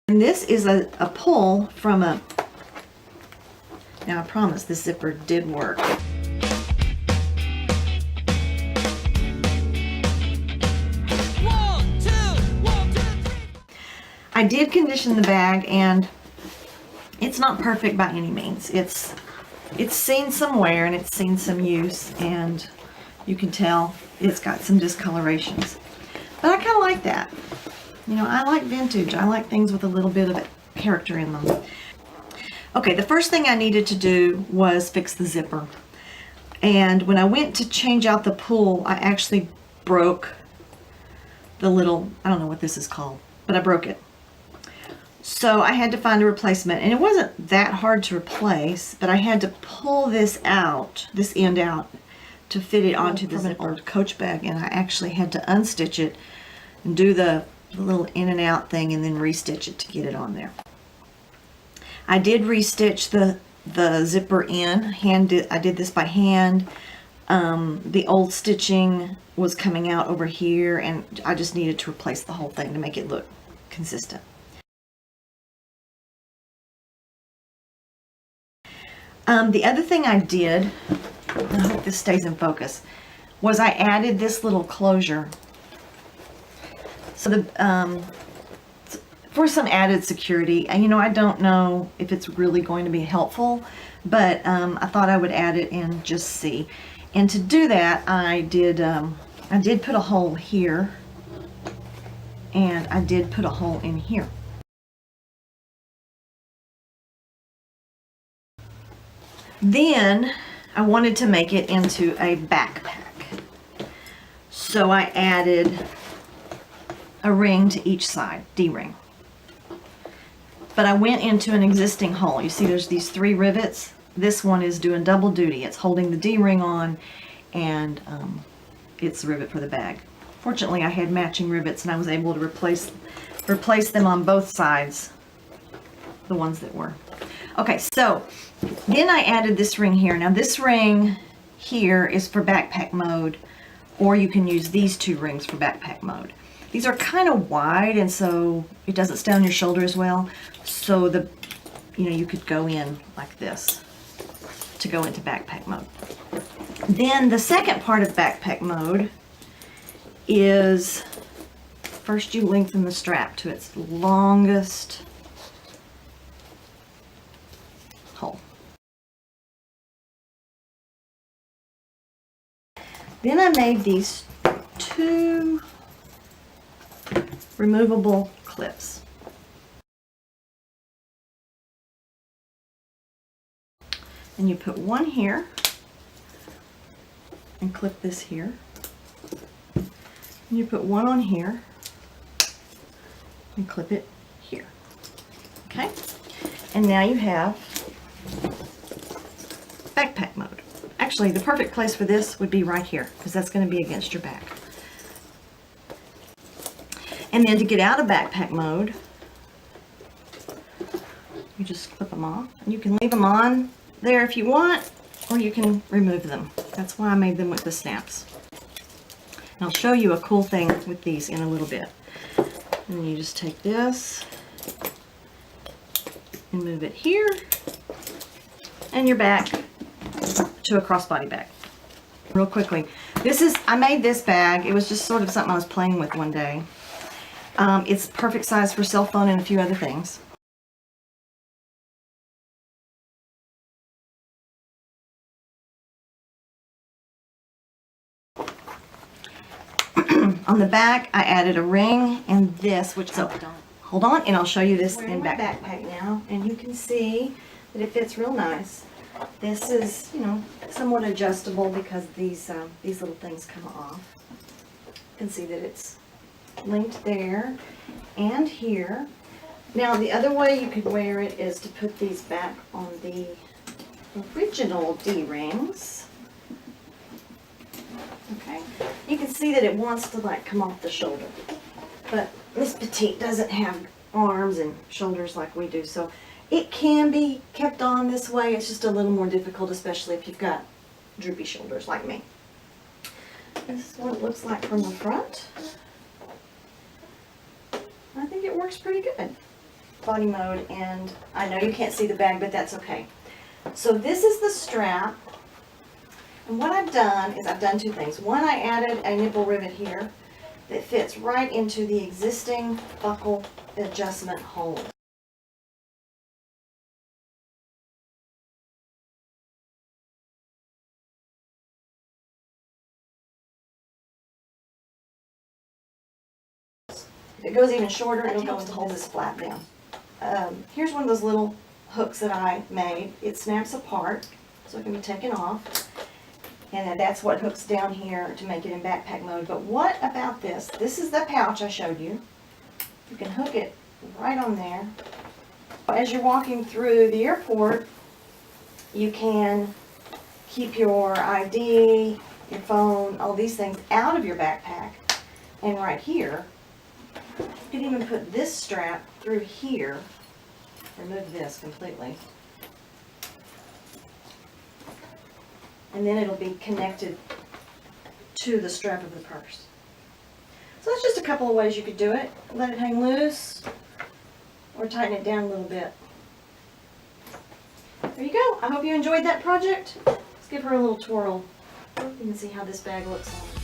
And this is a pull from a, now I promise this zipper did work. I did condition the bag, and it's not perfect by any means. It's seen some wear and it's seen some use, and you can tell it's got some discolorations. But I kind of like that. You know, I like vintage. I like things with a little bit of character in them. Okay, the first thing I needed to do was fix the zipper. And when I went to change out the pull, I actually broke the little, I don't know what this is called, but I broke it. So I had to find a replacement, and it wasn't that hard to replace, but I had to pull this out, this end out, to fit it onto this old Coach bag, and I actually had to unstitch it and do the little in and out thing and then restitch it to get it on there. I did restitch the zipper in. I did this by hand. The old stitching was coming out over here, and I just needed to replace the whole thing to make it look consistent. The other thing I did, I hope this stays in focus, was I added this little closure. So for some added security. And you know, I don't know if it's really going to be helpful, but I thought I would add it and just see. And to do that, I did put a hole here, and I did put a hole in here. Then I wanted to make it into a backpack, so I added a ring to each side, D-ring. But I went into an existing hole. You see there's these 3 rivets. This one is doing double duty. It's holding the D-ring on, and it's the rivet for the bag. Fortunately, I had matching rivets, and I was able to replace them on both sides, the ones that were. Okay, so then I added this ring here. Now this ring here is for backpack mode, or you can use these 2 rings for backpack mode. These are kind of wide, and so it doesn't stay on your shoulder as well. So you could go in like this to go into backpack mode. Then the second part of backpack mode is, first you lengthen the strap to its longest hole. Then I made these 2 removable clips. And you put one here and clip this here. And you put one on here and clip it here. Okay? And now you have backpack mode. Actually, the perfect place for this would be right here, because that's going to be against your back. And then to get out of backpack mode, you just clip them off. And you can leave them on there if you want, or you can remove them. That's why I made them with the snaps. And I'll show you a cool thing with these in a little bit. And you just take this and move it here, and you're back to a crossbody bag. Real quickly, I made this bag. It was just sort of something I was playing with one day. It's perfect size for cell phone and a few other things. On the back, I added a ring and this, hold on, and I'll show you this in backpack now, and you can see that it fits real nice. This is, somewhat adjustable because these little things come off. You can see that it's linked there and here. Now the other way you could wear it is to put these back on the original D-rings. Okay, you can see that it wants to come off the shoulder, but Miss Petite doesn't have arms and shoulders like we do, so it can be kept on this way. It's just a little more difficult, especially if you've got droopy shoulders like me. This is what it looks like from the front. I think it works pretty good. crossbody mode, and I know you can't see the bag, but that's okay. So this is the strap, and what I've done is I've done two things. One, I added a nipple rivet here that fits right into the existing buckle adjustment hole. If it goes even shorter, it'll go to hold this flap down. Here's one of those little hooks that I made. It snaps apart, so it can be taken off. And that's what hooks down here to make it in backpack mode. But what about this? This is the pouch I showed you. You can hook it right on there. As you're walking through the airport, you can keep your ID, your phone, all these things out of your backpack. And right here, you can even put this strap through here. Remove this completely. And then it'll be connected to the strap of the purse. So that's just a couple of ways you could do it. Let it hang loose or tighten it down a little bit. There you go. I hope you enjoyed that project. Let's give her a little twirl. You can see how this bag looks on.